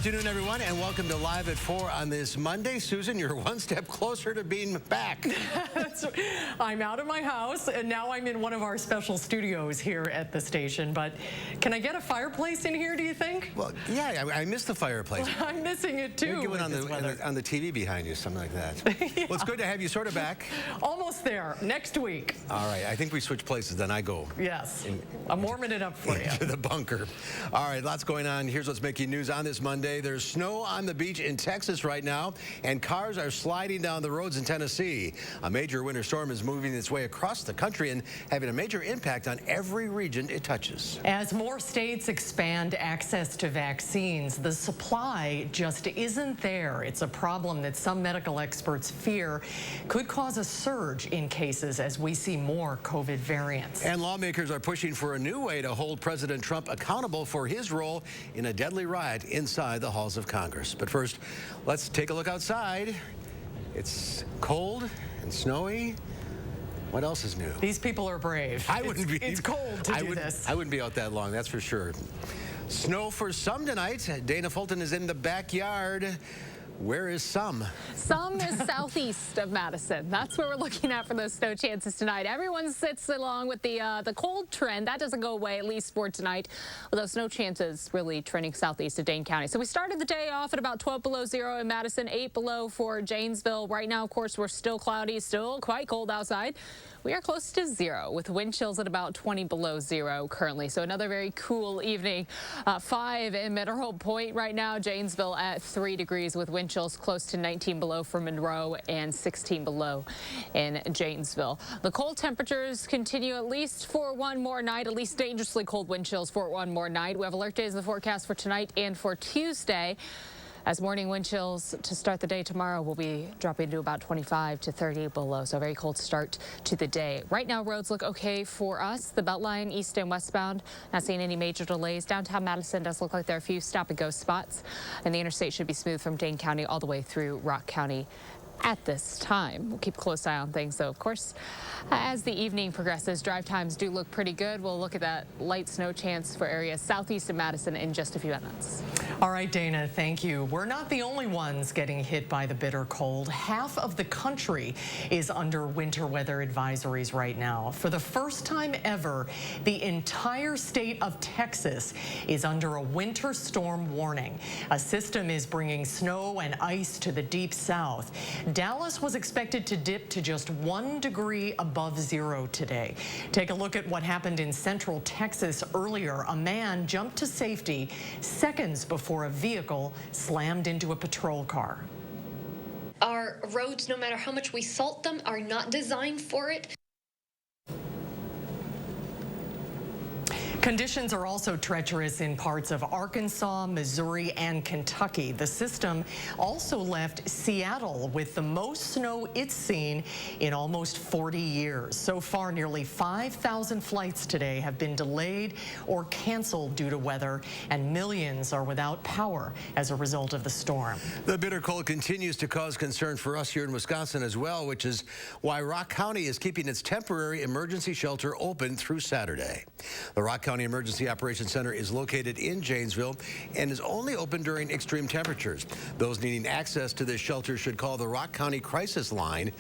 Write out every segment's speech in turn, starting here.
afternoon, everyone, and welcome to Live at 4 on this Monday. Susan, you're one step closer to being back. I'm out of my house, and now I'm in one of our special studios here at the station. But can I get a fireplace in here, do you think? Well, yeah, I miss the fireplace. I'm missing it, too. Get one on the TV behind you, something like that. Yeah. Well, it's good to have you sort of back. Almost there. Next week. All right. I think we switch places, then I go. Yes. I'm warming it up for you. To the bunker. All right, lots going on. Here's what's making news on this Monday. There's snow on the beach in Texas right now, and cars are sliding down the roads in Tennessee. A major winter storm is moving its way across the country and having a major impact on every region it touches. As more states expand access to vaccines, the supply just isn't there. It's a problem that some medical experts fear could cause a surge in cases as we see more COVID variants. And lawmakers are pushing for a new way to hold President Trump accountable for his role in a deadly riot inside the halls of Congress. But first, let's take a look outside. It's cold and snowy. What else is new? These people are brave. It's cold to do this. I wouldn't be out that long, that's for sure. Snow for some tonight. Dana Fulton is in the backyard. Where is some? Some is southeast of Madison. That's where we're looking at for those snow chances tonight. Everyone sits along with the cold trend. That doesn't go away, at least for tonight, with those snow chances really trending southeast of Dane County. So we started the day off at about 12 below zero in Madison, 8 below for Janesville. Right now, of course, we're still cloudy, still quite cold outside. We are close to zero with wind chills at about 20 below zero currently. So another very cool evening. 5 in Mineral Point right now. Janesville at 3 degrees with wind chills close to 19 below for Monroe and 16 below in Janesville. The cold temperatures continue at least for one more night, at least dangerously cold wind chills for one more night. We have alert days in the forecast for tonight and for Tuesday, as morning wind chills to start the day tomorrow will be dropping to about 25 to 30 below. So a very cold start to the day. Right now, roads look okay for us. The Beltline east and westbound, not seeing any major delays. Downtown Madison does look like there are a few stop and go spots, and the interstate should be smooth from Dane County all the way through Rock County at this time. We'll keep a close eye on things, though, of course. As the evening progresses, drive times do look pretty good. We'll look at that light snow chance for areas southeast of Madison in just a few minutes. All right, Dana, thank you. We're not the only ones getting hit by the bitter cold. Half of the country is under winter weather advisories right now. For the first time ever, the entire state of Texas is under a winter storm warning. A system is bringing snow and ice to the deep south. Dallas was expected to dip to just 1 degree above zero today. Take a look at what happened in central Texas earlier. A man jumped to safety seconds before a vehicle slammed into a patrol car. Our roads, no matter how much we salt them, are not designed for it. Conditions are also treacherous in parts of Arkansas, Missouri, and Kentucky. The system also left Seattle with the most snow it's seen in almost 40 years. So far, nearly 5,000 flights today have been delayed or canceled due to weather, and millions are without power as a result of the storm. The bitter cold continues to cause concern for us here in Wisconsin as well, which is why Rock County is keeping its temporary emergency shelter open through Saturday. The Rock County Emergency Operations Center is located in Janesville and is only open during extreme temperatures. Those needing access to this shelter should call the Rock County Crisis Line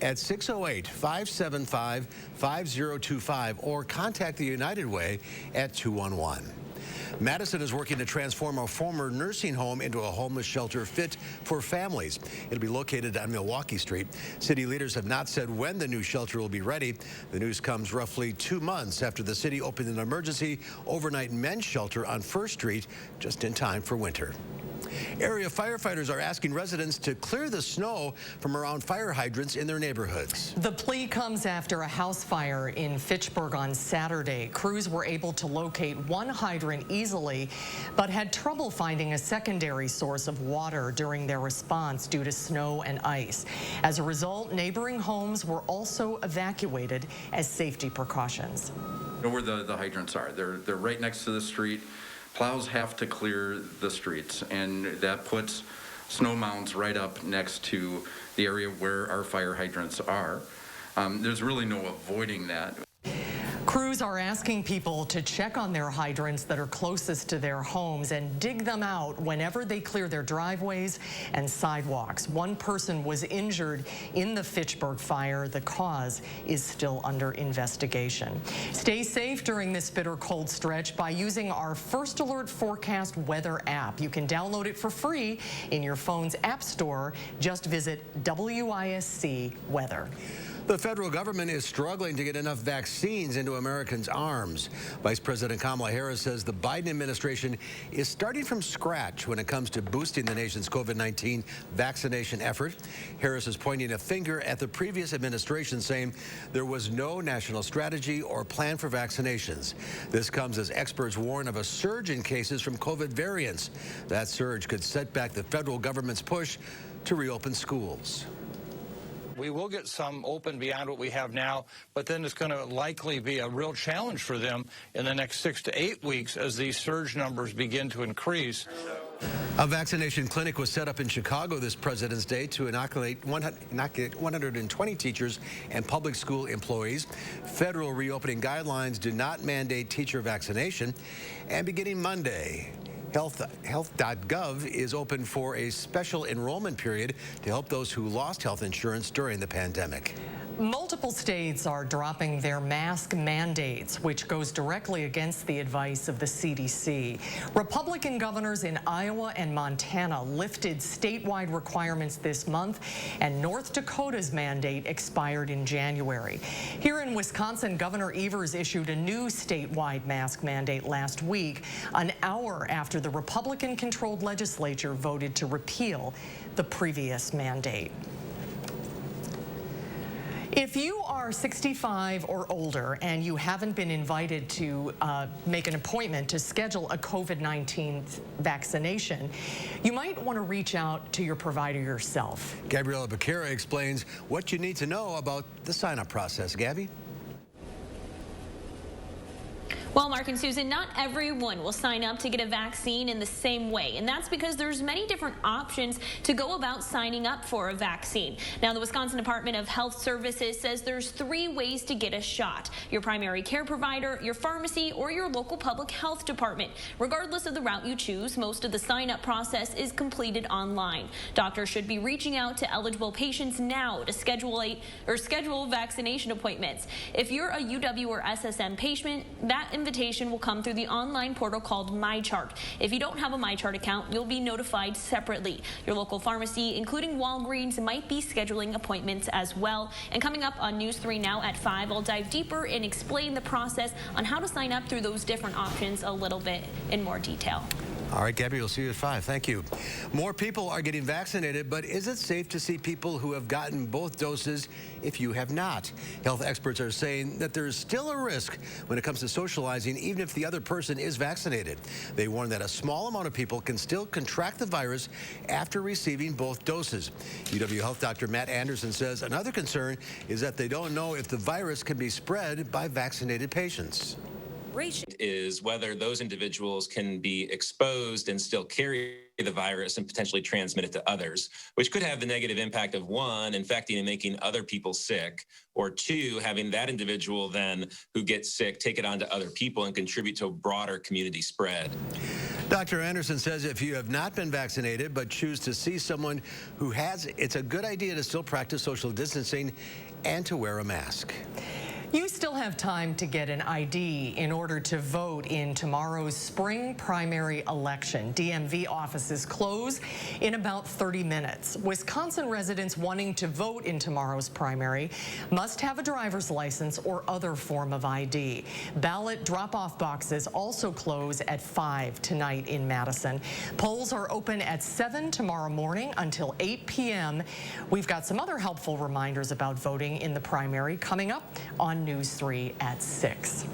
at 608-575-5025 or contact the United Way at 211. Madison is working to transform a former nursing home into a homeless shelter fit for families. It'll be located on Milwaukee Street. City leaders have not said when the new shelter will be ready. The news comes roughly 2 months after the city opened an emergency overnight men's shelter on First Street just in time for winter. Area firefighters are asking residents to clear the snow from around fire hydrants in their neighborhoods. The plea comes after a house fire in Fitchburg on Saturday. Crews were able to locate one hydrant easily, but had trouble finding a secondary source of water during their response due to snow and ice. As a result, neighboring homes were also evacuated as safety precautions. You know where the hydrants are. They're right next to the street. Plows have to clear the streets, and that puts snow mounds right up next to the area where our fire hydrants are. There's really no avoiding that. Crews Crews are asking people to check on their hydrants that are closest to their homes and dig them out whenever they clear their driveways and sidewalks. One person was injured in the Fitchburg fire. The cause is still under investigation. Stay safe during this bitter cold stretch by using our First Alert Forecast weather app. You can download it for free in your phone's app store. Just visit WISC Weather. The federal government is struggling to get enough vaccines into Americans' arms. Vice President Kamala Harris says the Biden administration is starting from scratch when it comes to boosting the nation's COVID-19 vaccination effort. Harris is pointing a finger at the previous administration, saying there was no national strategy or plan for vaccinations. This comes as experts warn of a surge in cases from COVID variants. That surge could set back the federal government's push to reopen schools. We will get some open beyond what we have now, but then it's going to likely be a real challenge for them in the next 6 to 8 weeks as these surge numbers begin to increase. A vaccination clinic was set up in Chicago this President's Day to inoculate 120 teachers and public school employees. Federal reopening guidelines do not mandate teacher vaccination. And beginning Monday, Health.gov is open for a special enrollment period to help those who lost health insurance during the pandemic. Multiple states are dropping their mask mandates, which goes directly against the advice of the CDC. Republican governors in Iowa and Montana lifted statewide requirements this month, and North Dakota's mandate expired in January. Here in Wisconsin, Governor Evers issued a new statewide mask mandate last week, an hour after the Republican-controlled legislature voted to repeal the previous mandate. If you are 65 or older and you haven't been invited to make an appointment to schedule a COVID-19 vaccination, you might want to reach out to your provider yourself. Gabriella Becerra explains what you need to know about the sign-up process. Gabby? Well, Mark and Susan, not everyone will sign up to get a vaccine in the same way, and that's because there's many different options to go about signing up for a vaccine. Now, the Wisconsin Department of Health Services says there's 3 ways to get a shot: your primary care provider, your pharmacy, or your local public health department. Regardless of the route you choose, most of the sign-up process is completed online. Doctors should be reaching out to eligible patients now to schedule vaccination appointments. If you're a UW or SSM patient, that invitation will come through the online portal called MyChart. If you don't have a MyChart account, you'll be notified separately. Your local pharmacy, including Walgreens, might be scheduling appointments as well. And coming up on News 3 Now at 5, I'll dive deeper and explain the process on how to sign up through those different options a little bit in more detail. All right, Gabby, we'll see you at 5. Thank you. More people are getting vaccinated, but is it safe to see people who have gotten both doses if you have not? Health experts are saying that there is still a risk when it comes to socializing, even if the other person is vaccinated. They warn that a small amount of people can still contract the virus after receiving both doses. UW Health Dr. Matt Anderson says another concern is that they don't know if the virus can be spread by vaccinated patients. Is whether those individuals can be exposed and still carry the virus and potentially transmit it to others, which could have the negative impact of 1, infecting and making other people sick, or 2, having that individual then who gets sick take it on to other people and contribute to a broader community spread. Dr. Anderson says if you have not been vaccinated but choose to see someone who has, it's a good idea to still practice social distancing and to wear a mask. You still have time to get an ID in order to vote in tomorrow's spring primary election. DMV offices close in about 30 minutes. Wisconsin residents wanting to vote in tomorrow's primary must have a driver's license or other form of ID. Ballot drop-off boxes also close at 5 tonight in Madison. Polls are open at 7 tomorrow morning until 8 p.m. We've got some other helpful reminders about voting in the primary coming up on News 3 at 6.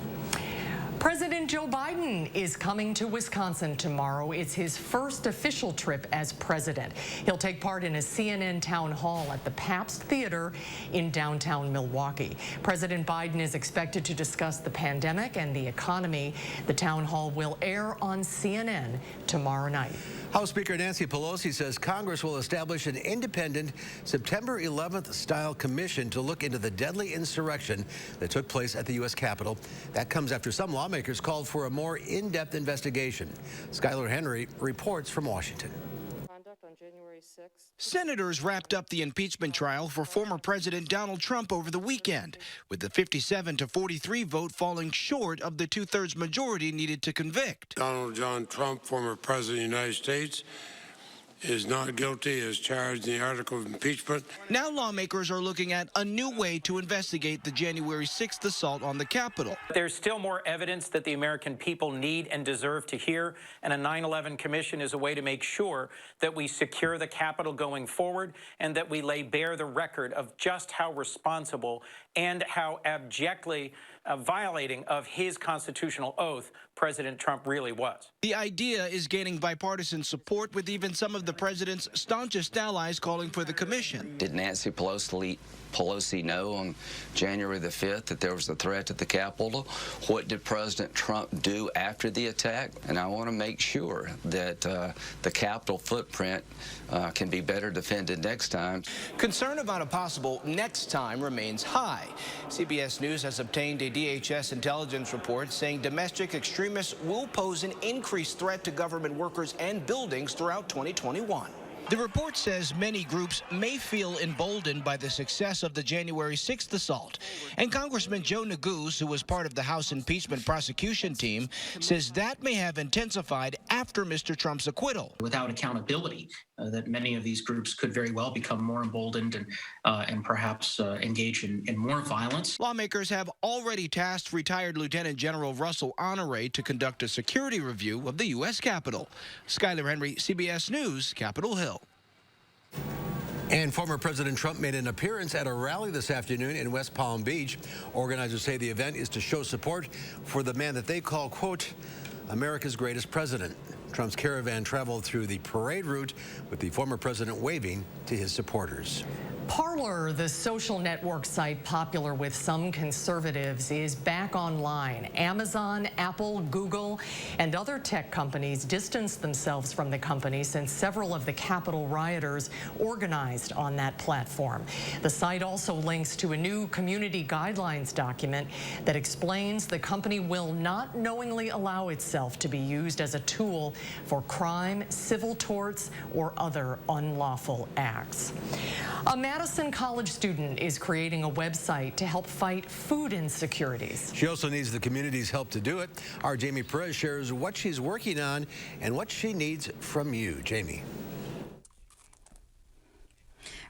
President Joe Biden is coming to Wisconsin tomorrow. It's his first official trip as president. He'll take part in a CNN town hall at the Pabst Theater in downtown Milwaukee. President Biden is expected to discuss the pandemic and the economy. The town hall will air on CNN tomorrow night. House Speaker Nancy Pelosi says Congress will establish an independent September 11th style commission to look into the deadly insurrection that took place at the U.S. Capitol. That comes after some lawmakers called for a more in-depth investigation. Skylar Henry reports from Washington. On January 6th. Senators wrapped up the impeachment trial for former President Donald Trump over the weekend, with the 57-43 vote falling short of the two-thirds majority needed to convict. Donald John Trump, former President of the United States, is not guilty as charged in the article of impeachment. Now lawmakers are looking at a new way to investigate the January 6th assault on the Capitol. There's still more evidence that the American people need and deserve to hear, and a 9/11 commission is a way to make sure that we secure the Capitol going forward and that we lay bare the record of just how responsible and how abjectly violating of his constitutional oath President Trump really was. The idea is gaining bipartisan support, with even some of the president's staunchest allies calling for the commission. Did Nancy Pelosi know on January the 5th that there was a threat to the Capitol? What did President Trump do after the attack? And I want to make sure that the Capitol footprint can be better defended next time. Concern about a possible next time remains high. CBS News has obtained a DHS intelligence report saying domestic extremists will pose an increased threat to government workers and buildings throughout 2021. The report says many groups may feel emboldened by the success of the January 6th assault. And Congressman Joe Neguse, who was part of the House impeachment prosecution team, says that may have intensified after Mr. Trump's acquittal. Without accountability, that many of these groups could very well become more emboldened and perhaps engage in more violence. Lawmakers have already tasked retired Lieutenant General Russell Honore to conduct a security review of the U.S. Capitol. Skylar Henry, CBS News, Capitol Hill. And former President Trump made an appearance at a rally this afternoon in West Palm Beach. Organizers say the event is to show support for the man that they call, quote, America's greatest president. Trump's caravan traveled through the parade route with the former president waving to his supporters. Parler, the social network site popular with some conservatives, is back online. Amazon, Apple, Google, and other tech companies distanced themselves from the company since several of the Capitol rioters organized on that platform. The site also links to a new community guidelines document that explains the company will not knowingly allow itself to be used as a tool for crime, civil torts, or other unlawful acts. A Madison college student is creating a website to help fight food insecurities. She also needs the community's help to do it. Our Jamie Perez shares what she's working on and what she needs from you. Jamie.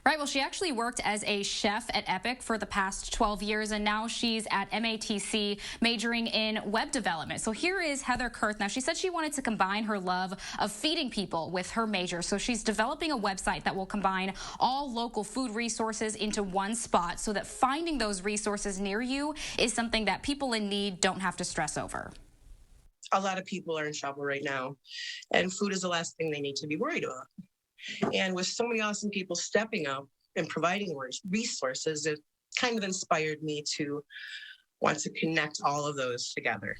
Right, well, she actually worked as a chef at Epic for the past 12 years, and now she's at MATC majoring in web development. So here is Heather Kurth. Now, she said she wanted to combine her love of feeding people with her major. So she's developing a website that will combine all local food resources into one spot so that finding those resources near you is something that people in need don't have to stress over. A lot of people are in trouble right now, and food is the last thing they need to be worried about. And with so many awesome people stepping up and providing resources, it kind of inspired me to want to connect all of those together.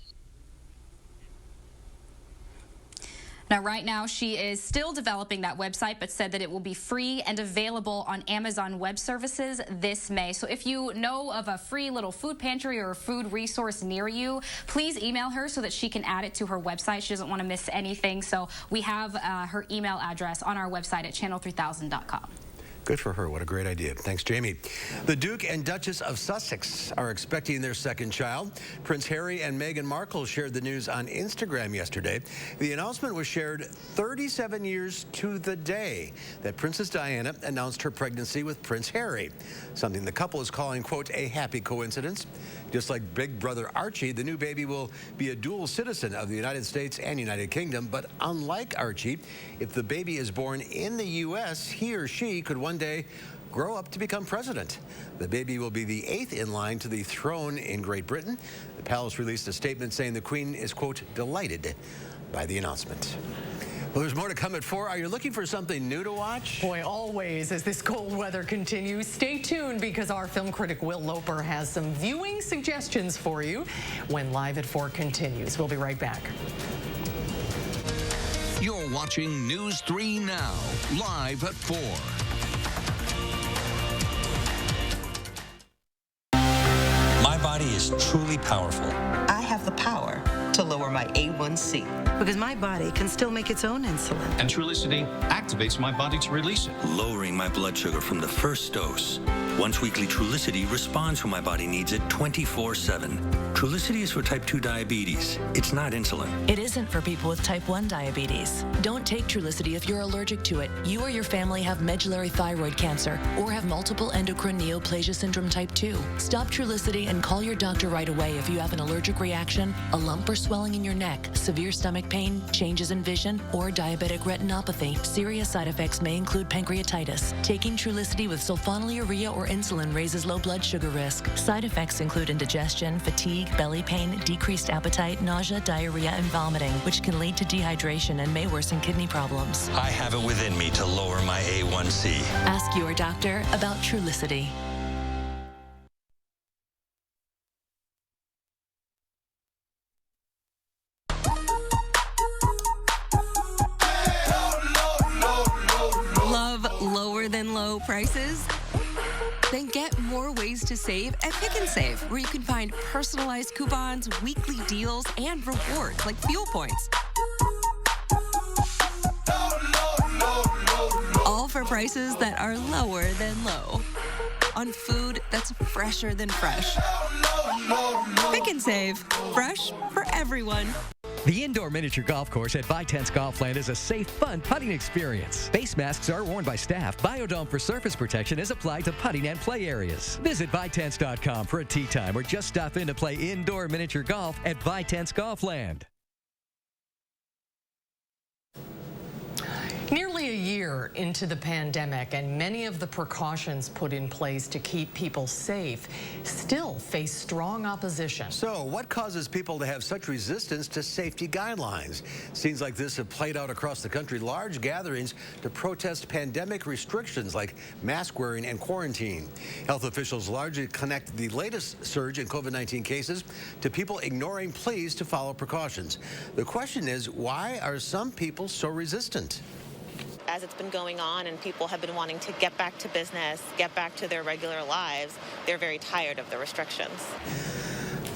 Now, right now, she is still developing that website, but said that it will be free and available on Amazon Web Services this May. So if you know of a free little food pantry or a food resource near you, please email her so that she can add it to her website. She doesn't want to miss anything. So we have her email address on our website at channel3000.com. Good for her. What a great idea. Thanks, Jamie. The Duke and Duchess of Sussex are expecting their second child. Prince Harry and Meghan Markle shared the news on Instagram yesterday. The announcement was shared 37 years to the day that Princess Diana announced her pregnancy with Prince Harry, something the couple is calling, quote, a happy coincidence. Just like big brother Archie, the new baby will be a dual citizen of the United States and United Kingdom. But unlike Archie, if the baby is born in the U.S., he or she could one day grow up to become president. The baby will be the 8th in line to the throne in Great Britain. The palace released a statement saying the Queen is, quote, delighted by the announcement. Well, there's more to come at 4. Are you looking for something new to watch? Boy, always, as this cold weather continues, stay tuned because our film critic Will Loper has some viewing suggestions for you when Live at 4 continues. We'll be right back. You're watching News 3 Now, live at 4. My body is truly powerful. I have the power to lower my A1C because my body can still make its own insulin. And Trulicity activates my body to release it, lowering my blood sugar from the first dose. Once weekly Trulicity responds when my body needs it 24/7. Trulicity is for type 2 diabetes. It's not insulin. It isn't for people with type 1 diabetes. Don't take Trulicity if you're allergic to it. You or your family have medullary thyroid cancer or have multiple endocrine neoplasia syndrome type 2. Stop Trulicity and call your doctor right away if you have an allergic reaction, a lump or swelling in your neck, severe stomach pain, changes in vision, or diabetic retinopathy. Serious side effects may include pancreatitis. Taking Trulicity with sulfonylurea or insulin raises low blood sugar risk. Side effects include indigestion, fatigue, belly pain, decreased appetite, nausea, diarrhea, and vomiting, which can lead to dehydration and may worsen kidney problems. I have it within me to lower my A1C. Ask your doctor about Trulicity. Love lower than low prices? Then get more ways to save at Pick 'n Save, where you can find personalized coupons, weekly deals, and rewards like fuel points. All for prices that are lower than low. On food that's fresher than fresh. Pick 'n Save. Fresh for everyone. The indoor miniature golf course at Vitense Golfland is a safe, fun putting experience. Face masks are worn by staff. Biodome for surface protection is applied to putting and play areas. Visit Vitense.com for a tee time or just stop in to play indoor miniature golf at Vitense Golfland. Nearly a year into the pandemic, and many of the precautions put in place to keep people safe still face strong opposition. So what causes people to have such resistance to safety guidelines? Scenes like this have played out across the country. Large gatherings to protest pandemic restrictions like mask wearing and quarantine. Health officials largely connect the latest surge in COVID-19 cases to people ignoring pleas to follow precautions. The question is, why are some people so resistant? As it's been going on and people have been wanting to get back to business, get back to their regular lives, they're very tired of the restrictions.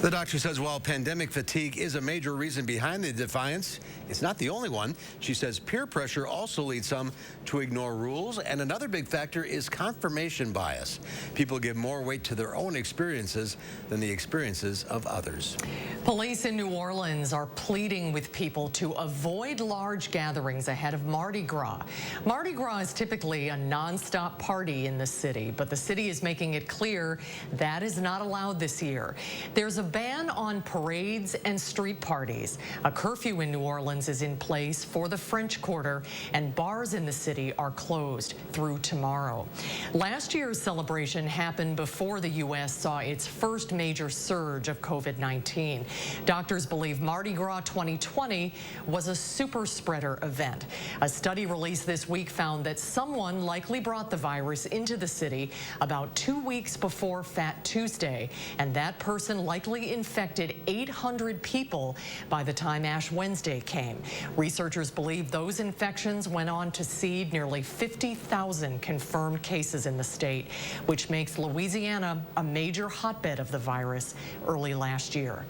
The doctor says while pandemic fatigue is a major reason behind the defiance, it's not the only one. She says peer pressure also leads some to ignore rules, and another big factor is confirmation bias. People give more weight to their own experiences than the experiences of others. Police in New Orleans are pleading with people to avoid large gatherings ahead of Mardi Gras. Mardi Gras is typically a nonstop party in the city, but the city is making it clear that is not allowed this year. There's a ban on parades and street parties. A curfew in New Orleans is in place for the French Quarter, and bars in the city are closed through tomorrow. Last year's celebration happened before the U.S. saw its first major surge of COVID-19. Doctors believe Mardi Gras 2020 was a super spreader event. A study released this week found that someone likely brought the virus into the city about 2 weeks before Fat Tuesday, and that person likely infected 800 people by the time Ash Wednesday came. Researchers believe those infections went on to seed nearly 50,000 confirmed cases in the state, which makes Louisiana a major hotbed of the virus early last year.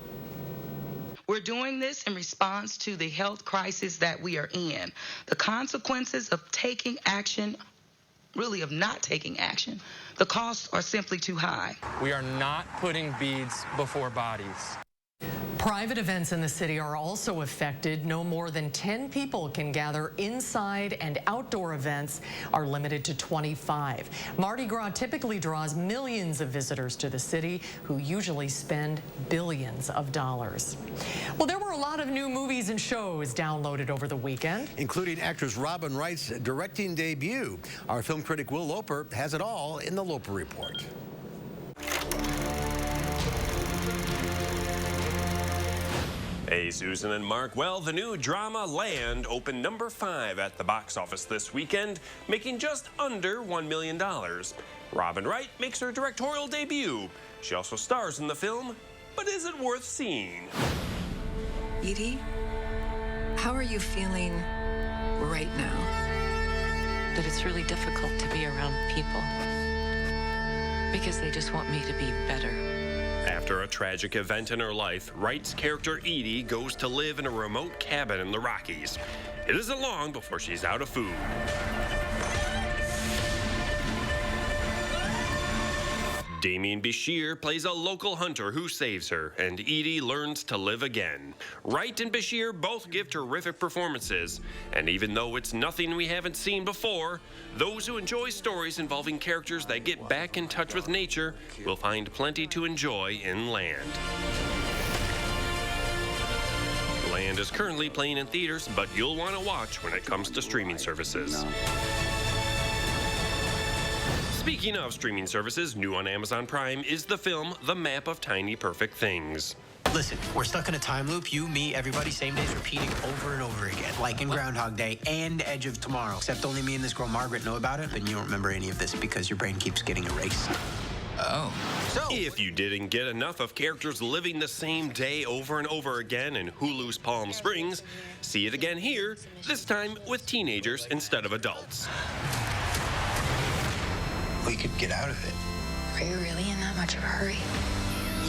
We're doing this in response to the health crisis that we are in. The consequences of taking action, really of not taking action, the costs are simply too high. We are not putting beads before bodies. Private events in the city are also affected. No more than 10 people can gather inside, and outdoor events are limited to 25. Mardi Gras typically draws millions of visitors to the city who usually spend billions of dollars. Well, there were a lot of new movies and shows downloaded over the weekend, including actress Robin Wright's directing debut. Our film critic Will Loper has it all in the Loper Report. Hey, Susan and Mark. Well, the new drama Land opened number 5 at the box office this weekend, making just under $1 million. Robin Wright makes her directorial debut. She also stars in the film, but is it worth seeing? Edie, how are you feeling right now? That it's really difficult to be around people because they just want me to be better. After a tragic event in her life, Wright's character Edie goes to live in a remote cabin in the Rockies. It isn't long before she's out of food. Damien Bashir plays a local hunter who saves her, and Edie learns to live again. Wright and Bashir both give terrific performances, and even though it's nothing we haven't seen before, those who enjoy stories involving characters that get back in touch with nature will find plenty to enjoy in Land. Land is currently playing in theaters, but you'll want to watch when it comes to streaming services. Speaking of streaming services, new on Amazon Prime is the film The Map of Tiny Perfect Things. Listen, we're stuck in a time loop. You, me, everybody, same days repeating over and over again. Like in Groundhog Day and Edge of Tomorrow. Except only me and this girl Margaret know about it, and you don't remember any of this because your brain keeps getting erased. Oh. So, if you didn't get enough of characters living the same day over and over again in Hulu's Palm Springs, see it again here, this time with teenagers instead of adults. We could get out of it. Are you really in that much of a hurry?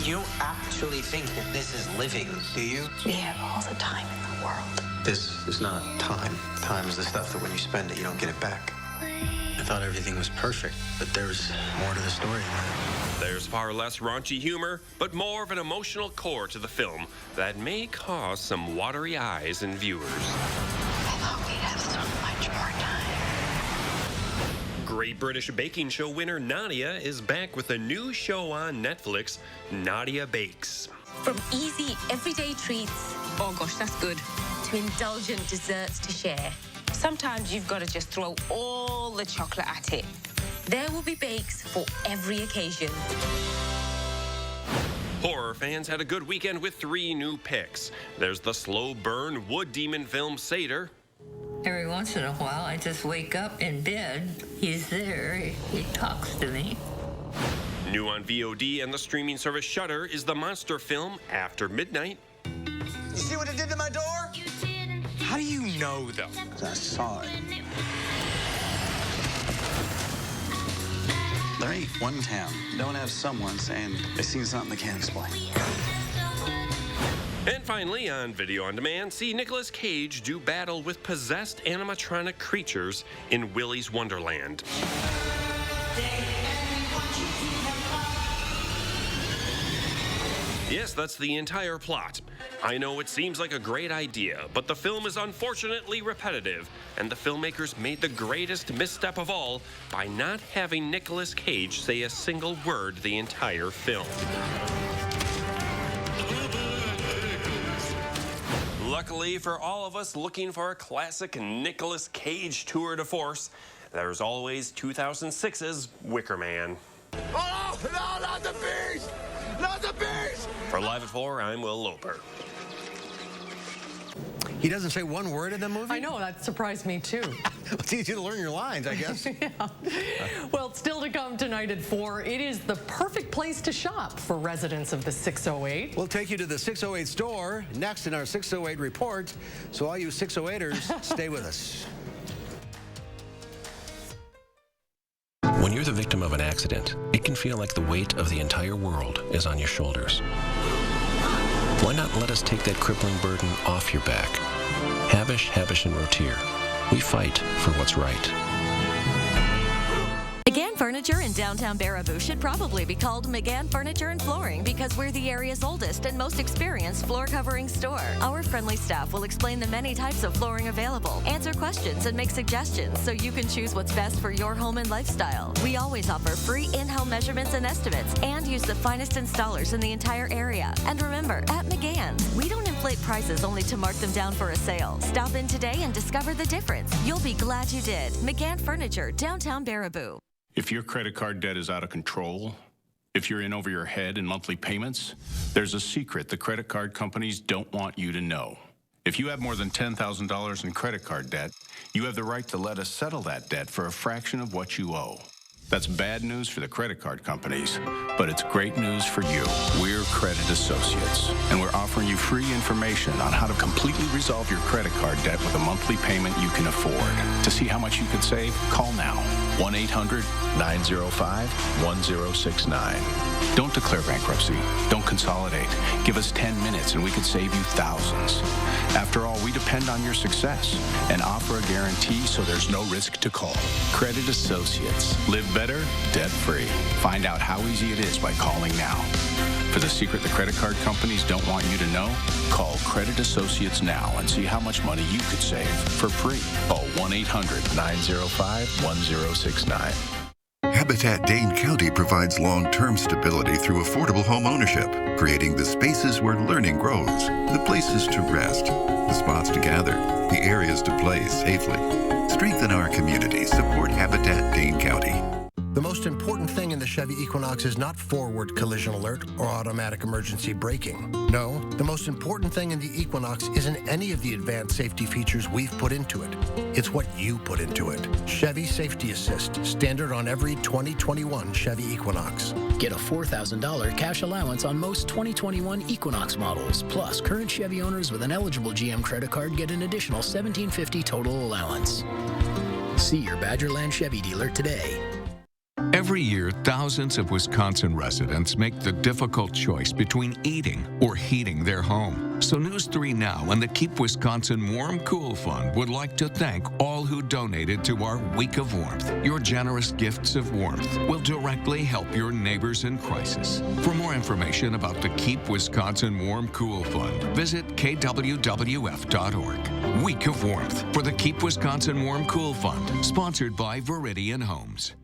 You don't actually think that this is living, do you? We have all the time in the world. This is not time. Time is the stuff that when you spend it, you don't get it back. I thought everything was perfect, but there's more to the story than that. There's far less raunchy humor, but more of an emotional core to the film that may cause some watery eyes in viewers. I thought we'd have so much more time. Great British Baking Show winner Nadia is back with a new show on Netflix, Nadia Bakes. From easy, everyday treats, oh gosh, that's good, to indulgent desserts to share. Sometimes you've got to just throw all the chocolate at it. There will be bakes for every occasion. Horror fans had a good weekend with 3 new picks. There's the slow burn wood demon film Seder. Every once in a while, I just wake up in bed. He's there. He talks to me. New on VOD and the streaming service Shudder is the monster film After Midnight. You see what it did to my door? How do you know, though? Because I saw it. There ain't one town don't have someone saying they seen something they can't explain. And finally, on Video On Demand, see Nicolas Cage do battle with possessed animatronic creatures in Willy's Wonderland. Yes, that's the entire plot. I know it seems like a great idea, but the film is unfortunately repetitive, and the filmmakers made the greatest misstep of all by not having Nicolas Cage say a single word the entire film. Luckily for all of us looking for a classic Nicolas Cage tour de force, there's always 2006's Wicker Man. Oh, no, not the beast! Not the beast! For Live at 4, I'm Will Loper. He doesn't say one word in the movie? I know, that surprised me too. It's easy to learn your lines, I guess. Yeah. Well, still to come tonight at 4, it is the perfect place to shop for residents of the 608. We'll take you to the 608 store next in our 608 report. So all you 608ers, stay with us. When you're the victim of an accident, it can feel like the weight of the entire world is on your shoulders. Why not let us take that crippling burden off your back? Habish, and Rotier. We fight for what's right. McGann Furniture in downtown Baraboo should probably be called McGann Furniture and Flooring because we're the area's oldest and most experienced floor covering store. Our friendly staff will explain the many types of flooring available, answer questions, and make suggestions so you can choose what's best for your home and lifestyle. We always offer free in-home measurements and estimates and use the finest installers in the entire area. And remember, at McGann's, we don't inflate prices only to mark them down for a sale. Stop in today and discover the difference. You'll be glad you did. McGann Furniture, downtown Baraboo. If your credit card debt is out of control, if you're in over your head in monthly payments, there's a secret the credit card companies don't want you to know. If you have more than $10,000 in credit card debt, you have the right to let us settle that debt for a fraction of what you owe. That's bad news for the credit card companies, but it's great news for you. We're Credit Associates, and we're offering you free information on how to completely resolve your credit card debt with a monthly payment you can afford. To see how much you could save, call now. 1-800-905-1069. Don't declare bankruptcy. Don't consolidate. Give us 10 minutes and we could save you thousands. After all, we depend on your success and offer a guarantee so there's no risk to call. Credit Associates. Live better, debt-free. Find out how easy it is by calling now. For the secret the credit card companies don't want you to know, call Credit Associates now and see how much money you could save for free. Call 1-800-905-1069. Habitat Dane County provides long-term stability through affordable home ownership, creating the spaces where learning grows, the places to rest, the spots to gather, the areas to play safely. Strengthen our community. Support Habitat Dane County. The most important thing in the Chevy Equinox is not forward collision alert or automatic emergency braking. No, the most important thing in the Equinox isn't any of the advanced safety features we've put into it. It's what you put into it. Chevy Safety Assist, standard on every 2021 Chevy Equinox. Get a $4,000 cash allowance on most 2021 Equinox models. Plus, current Chevy owners with an eligible GM credit card get an additional $1,750 total allowance. See your Badgerland Chevy dealer today. Every year, thousands of Wisconsin residents make the difficult choice between eating or heating their home. So News 3 Now and the Keep Wisconsin Warm Cool Fund would like to thank all who donated to our Week of Warmth. Your generous gifts of warmth will directly help your neighbors in crisis. For more information about the Keep Wisconsin Warm Cool Fund, visit kwwf.org. Week of Warmth for the Keep Wisconsin Warm Cool Fund, sponsored by Viridian Homes.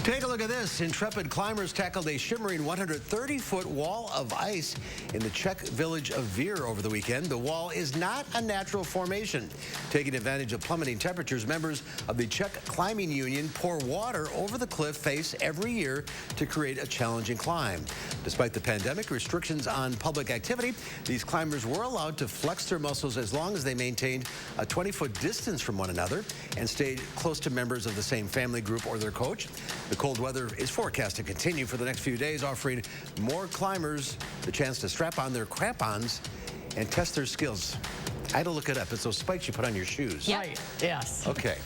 Take a look at this. Intrepid climbers tackled a shimmering 130-foot wall of ice in the Czech village of Vir over the weekend. The wall is not a natural formation. Taking advantage of plummeting temperatures, members of the Czech Climbing Union pour water over the cliff face every year to create a challenging climb. Despite the pandemic restrictions on public activity, these climbers were allowed to flex their muscles as long as they maintained a 20-foot distance from one another and stayed close to members of the same family group or their coach. The cold weather is forecast to continue for the next few days, offering more climbers the chance to strap on their crampons and test their skills. I had to look it up. It's those spikes you put on your shoes. Yep. Right. Yes. Okay.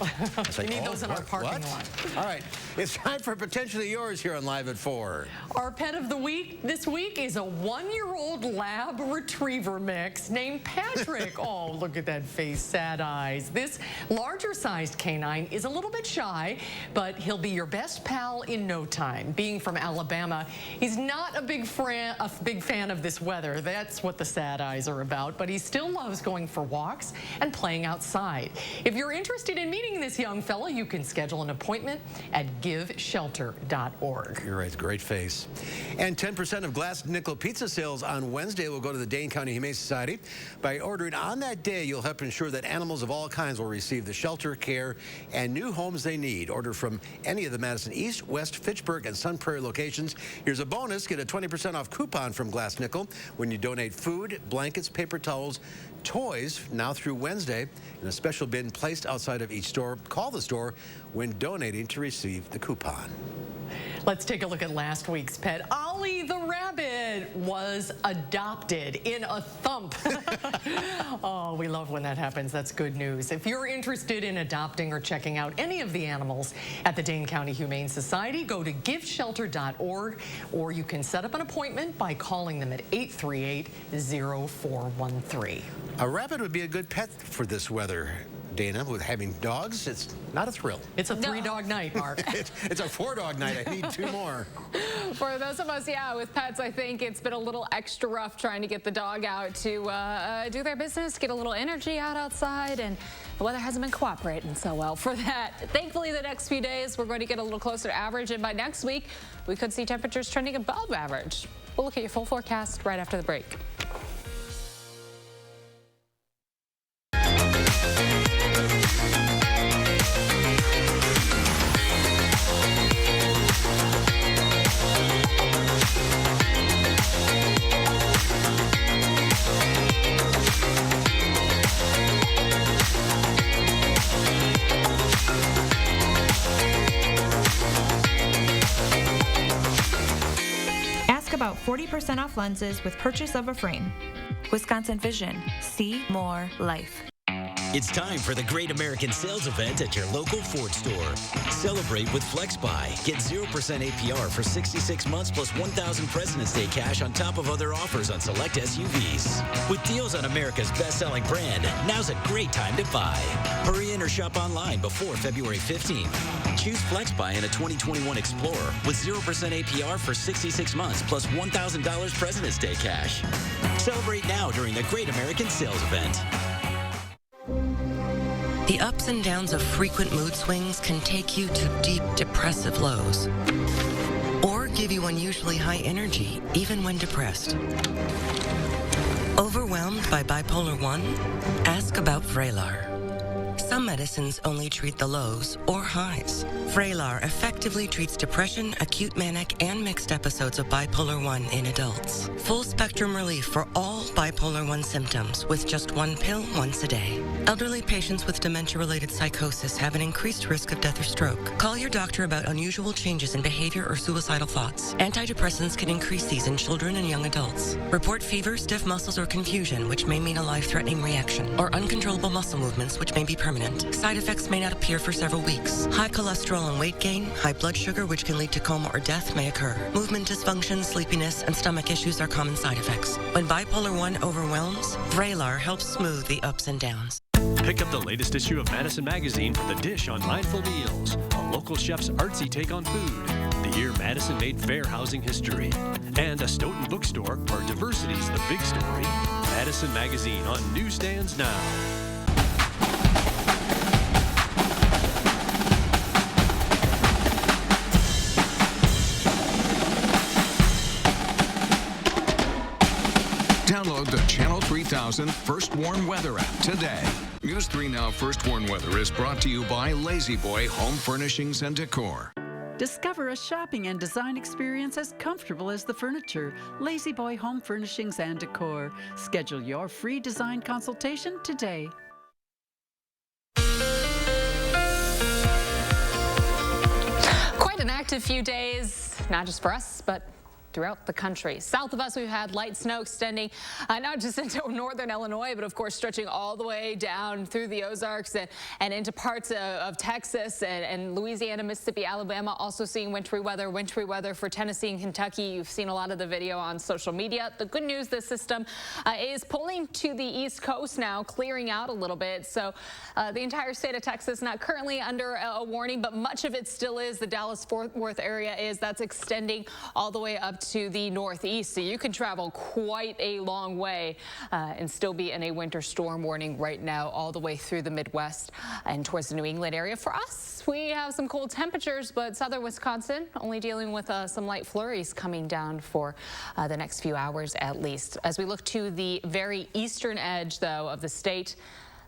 We need those in our parking lot. All right. It's time for Potentially Yours here on Live at 4. Our pet of the week this week is a 1-year-old lab retriever mix named Patrick. Oh, look at that face, sad eyes. This larger-sized canine is a little bit shy, but he'll be your best pal in no time. Being from Alabama, he's not a big fan of this weather. That's what the sad eyes are about, but he still loves going for walks and playing outside. If you're interested in meeting this young fella, you can schedule an appointment at giveshelter.org. You're right, great face. And 10% of glass nickel pizza sales on Wednesday will go to the Dane County Humane Society. By ordering on that day, you'll help ensure that animals of all kinds will receive the shelter, care, and new homes they need. Order from any of the Madison East, West, Fitchburg, and Sun Prairie locations. Here's a bonus. Get a 20% off coupon from Glass Nickel when you donate food, blankets, paper towels, toys now through Wednesday in a special bin placed outside of each store. Call the store when donating to receive the coupon. Let's take a look at last week's pet. Ollie the rabbit was adopted in a thump. Oh, we love when that happens. That's good news. If you're interested in adopting or checking out any of the animals at the Dane County Humane Society, go to giveshelter.org, or you can set up an appointment by calling them at 838-0413. A rabbit would be a good pet for this weather. Dana, with having dogs, it's not a thrill. It's a 3-dog night, Mark. It's a 4-dog night. I need 2 more. For those of us, with pets, I think it's been a little extra rough trying to get the dog out to do their business, get a little energy out outside, and the weather hasn't been cooperating so well for that. Thankfully, the next few days, we're going to get a little closer to average, and by next week, we could see temperatures trending above average. We'll look at your full forecast right after the break. About 40% off lenses with purchase of a frame. Wisconsin Vision. See more life. It's time for the Great American Sales Event at your local Ford store. Celebrate with FlexBuy. Get 0% APR for 66 months plus $1,000 President's Day cash on top of other offers on select SUVs. With deals on America's best-selling brand, now's a great time to buy. Hurry in or shop online before February 15th. Choose FlexBuy in a 2021 Explorer with 0% APR for 66 months plus $1,000 President's Day cash. Celebrate now during the Great American Sales Event. The ups and downs of frequent mood swings can take you to deep depressive lows, or give you unusually high energy even when depressed. Overwhelmed by bipolar 1? Ask about Vraylar. Some medicines only treat the lows or highs. Vraylar effectively treats depression, acute manic, and mixed episodes of bipolar 1 in adults. Full spectrum relief for all bipolar 1 symptoms with just 1 pill once a day. Elderly patients with dementia-related psychosis have an increased risk of death or stroke. Call your doctor about unusual changes in behavior or suicidal thoughts. Antidepressants can increase these in children and young adults. Report fever, stiff muscles, or confusion, which may mean a life-threatening reaction, or uncontrollable muscle movements, which may be permanent. Side effects may not appear for several weeks. High cholesterol and weight gain, high blood sugar, which can lead to coma or death, may occur. Movement dysfunction, sleepiness, and stomach issues are common side effects. When bipolar 1 overwhelms, Vraylar helps smooth the ups and downs. Pick up the latest issue of Madison Magazine for The Dish on Mindful Meals, a local chef's artsy take on food. The year Madison made fair housing history. And a Stoughton bookstore where diversity's the big story. Madison Magazine on newsstands now. Download the Channel 3000 First Warn Weather app today. News 3 Now First Warn Weather is brought to you by Lazy Boy Home Furnishings and Decor. Discover a shopping and design experience as comfortable as the furniture. Lazy Boy Home Furnishings and Decor. Schedule your free design consultation today. Quite an active few days, not just for us, but throughout the country. South of us, we've had light snow extending not just into northern Illinois, but of course stretching all the way down through the Ozarks and into parts of Texas and Louisiana, Mississippi, Alabama. Also seeing wintry weather for Tennessee and Kentucky. You've seen a lot of the video on social media. The good news, this system is pulling to the East Coast now, clearing out a little bit. So the entire state of Texas not currently under a warning, but much of it still is. The Dallas-Fort Worth area is. That's extending all the way up to the northeast, so you can travel quite a long way and still be in a winter storm warning right now all the way through the Midwest and towards the New England area. For us, we have some cold temperatures, but southern Wisconsin only dealing with some light flurries coming down for the next few hours at least. As we look to the very eastern edge, though, of the state,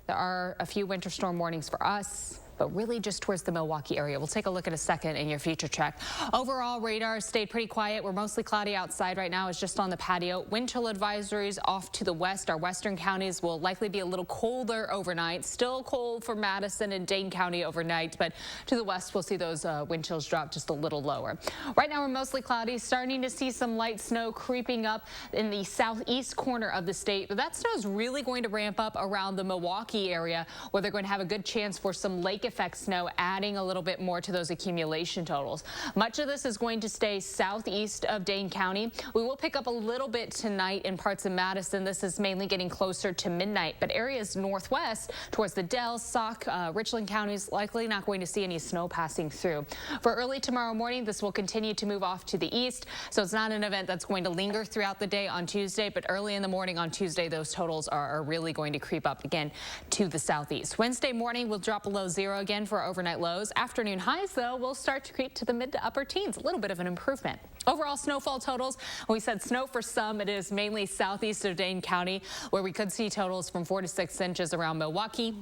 there are a few winter storm warnings for us, but really just towards the Milwaukee area. We'll take a look at a second in your future check. Overall, radar stayed pretty quiet. We're mostly cloudy outside right now. It's just on the patio. Wind chill advisories off to the west. Our western counties will likely be a little colder overnight. Still cold for Madison and Dane County overnight, but to the west, we'll see those wind chills drop just a little lower. Right now, we're mostly cloudy, starting to see some light snow creeping up in the southeast corner of the state, but that snow is really going to ramp up around the Milwaukee area, where they're going to have a good chance for some lake effect snow, adding a little bit more to those accumulation totals. Much of this is going to stay southeast of Dane County. We will pick up a little bit tonight in parts of Madison. This is mainly getting closer to midnight, but areas northwest towards the Dells, Sauk, Richland counties likely not going to see any snow passing through. For early tomorrow morning, this will continue to move off to the east, so it's not an event that's going to linger throughout the day on Tuesday, but early in the morning on Tuesday, those totals are really going to creep up again to the southeast. Wednesday morning will drop below zero again for overnight lows. Afternoon highs, though, will start to creep to the mid to upper teens, a little bit of an improvement. Overall snowfall totals, we said snow for some. It is mainly southeast of Dane County, where we could see totals from 4 to 6 inches around Milwaukee.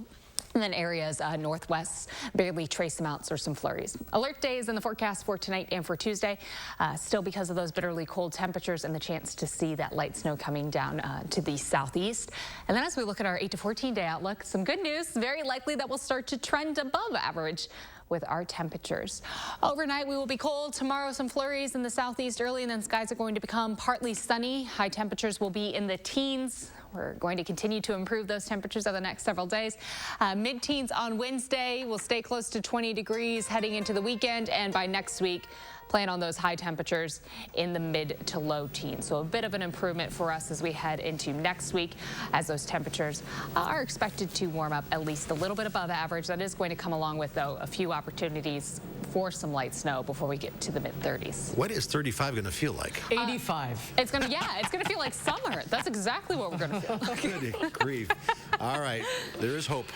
And then areas northwest, barely trace amounts or some flurries. Alert days in the forecast for tonight and for Tuesday, still because of those bitterly cold temperatures and the chance to see that light snow coming down to the southeast. And then as we look at our 8 to 14 day outlook, some good news, very likely that will start to trend above average with our temperatures. Overnight, we will be cold. Tomorrow, some flurries in the southeast early, and then skies are going to become partly sunny. High temperatures will be in the teens. We're going to continue to improve those temperatures over the next several days. Mid-teens on Wednesday. We'll stay close to 20 degrees heading into the weekend, and by next week, plan on those high temperatures in the mid to low teens. So a bit of an improvement for us as we head into next week, as those temperatures are expected to warm up at least a little bit above average. That is going to come along with, though, a few opportunities for some light snow before we get to the mid-30s. What is 35 going to feel like? 85. It's going to feel like summer. That's exactly what we're going to feel like. Good grief. All right, there is hope.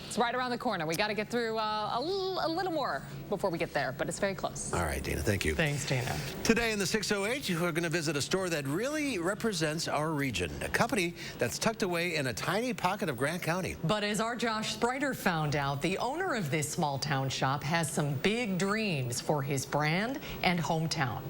It's right around the corner. We got to get through a little more before we get there, but it's very close. All right, Dana, thank you. Thanks, Dana. Today in the 608, we're going to visit a store that really represents our region, a company that's tucked away in a tiny pocket of Grant County. But as our Josh Spreiter found out, the owner of this small town shop has some big dreams for his brand and hometown.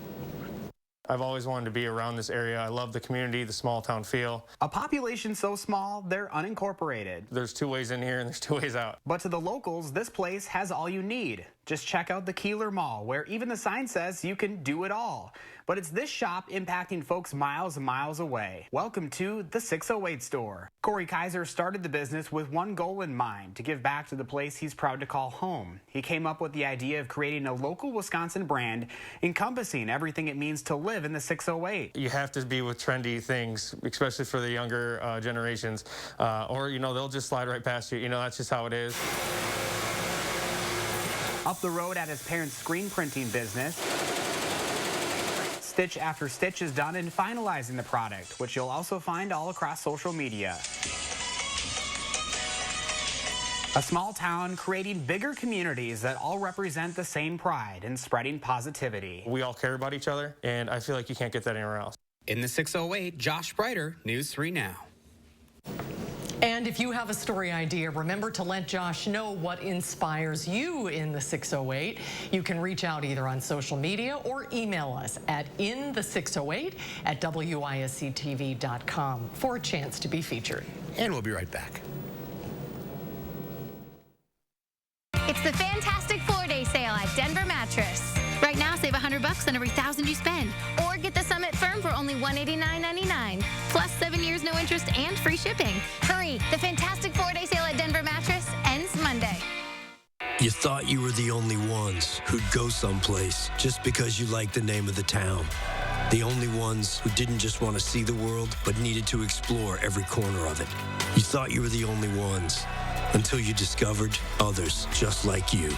I've always wanted to be around this area. I love the community, the small town feel. A population so small, they're unincorporated. There's 2 ways in here and there's 2 ways out. But to the locals, this place has all you need. Just check out the Keeler Mall, where even the sign says you can do it all. But it's this shop impacting folks miles and miles away. Welcome to the 608 store. Corey Kaiser started the business with one goal in mind, to give back to the place he's proud to call home. He came up with the idea of creating a local Wisconsin brand encompassing everything it means to live in the 608. You have to be with trendy things, especially for the younger generations, or, they'll just slide right past you. That's just how it is. Up the road at his parents' screen printing business, stitch after stitch is done in finalizing the product, which you'll also find all across social media. A small town creating bigger communities that all represent the same pride in spreading positivity. We all care about each other, and I feel like you can't get that anywhere else. In the 608, Josh Spreiter, News 3 Now. And if you have a story idea, remember to let Josh know what inspires you in the 608. You can reach out either on social media or email us at inthe608@wisctv.com for a chance to be featured. And we'll be right back. It's the Fantastic 4-Day Sale at Denver Mattress. Right now, save $100 on every $1,000 you spend. Or get the Summit Firm for only $189.99. Plus 7 years, no interest, and free shipping. Hurry! The Fantastic 4-Day Sale at Denver Mattress ends Monday. You thought you were the only ones who'd go someplace just because you liked the name of the town. The only ones who didn't just want to see the world, but needed to explore every corner of it. You thought you were the only ones until you discovered others just like you.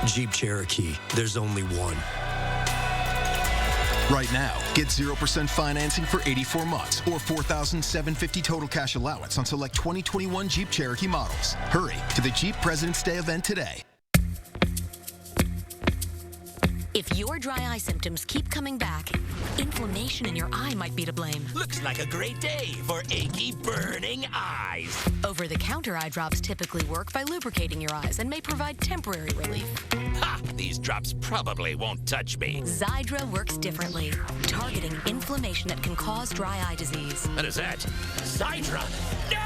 Jeep Cherokee, there's only one. Right now, get 0% financing for 84 months or $4,750 total cash allowance on select 2021 Jeep Cherokee models. Hurry to the Jeep President's Day event today. If your dry eye symptoms keep coming back, inflammation in your eye might be to blame. Looks like a great day for achy, burning eyes. Over-the-counter eye drops typically work by lubricating your eyes and may provide temporary relief. Ha! These drops probably won't touch me. Xiidra works differently, targeting inflammation that can cause dry eye disease. What is that? Xiidra? No!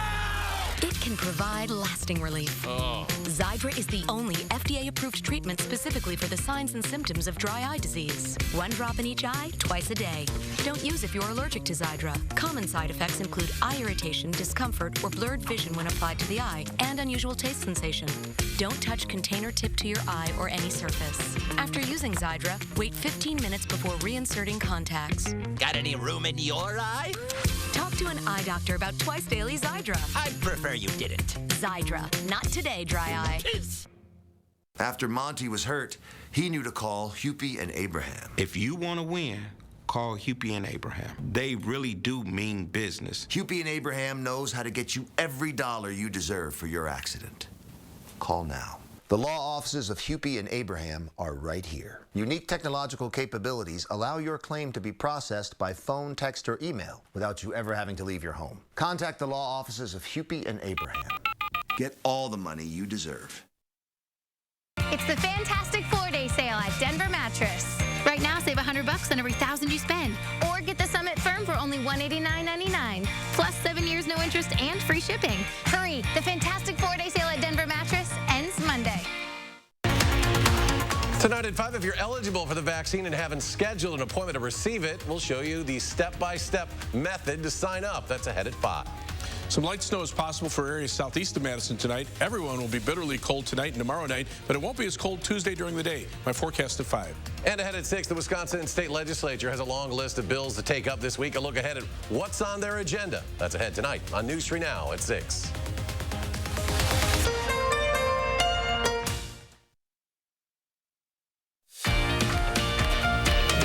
It can provide lasting relief. Oh. Xiidra is the only FDA-approved treatment specifically for the signs and symptoms of dry eye disease. 1 drop in each eye, twice a day. Don't use if you're allergic to Xiidra. Common side effects include eye irritation, discomfort, or blurred vision when applied to the eye, and unusual taste sensation. Don't touch container tip to your eye or any surface. After using Zydra, wait 15 minutes before reinserting contacts. Got any room in your eye? Talk to an eye doctor about twice daily Zydra. I'd prefer you didn't. Zydra. Not today, dry eye. After Monty was hurt, he knew to call Hupy and Abraham. If you want to win, call Hupy and Abraham. They really do mean business. Hupy and Abraham knows how to get you every dollar you deserve for your accident. Call now. The law offices of Hupy and Abraham are right here. Unique technological capabilities allow your claim to be processed by phone, text, or email without you ever having to leave your home. Contact the law offices of Hupy and Abraham. Get all the money you deserve. It's the fantastic 4-day sale at Denver Mattress. Right now, save $100 on every $1,000 you spend. Or get the Summit Firm for only $189.99. Plus 7 years, no interest, and free shipping. Hurry! The fantastic 4-day sale at Denver Mattress ends Monday. Tonight at 5, if you're eligible for the vaccine and haven't scheduled an appointment to receive it, we'll show you the step-by-step method to sign up. That's ahead at 5. Some light snow is possible for areas southeast of Madison tonight. Everyone will be bitterly cold tonight and tomorrow night, but it won't be as cold Tuesday during the day. My forecast at 5. And ahead at 6, the Wisconsin State Legislature has a long list of bills to take up this week. A look ahead at what's on their agenda. That's ahead tonight on News 3 Now at 6.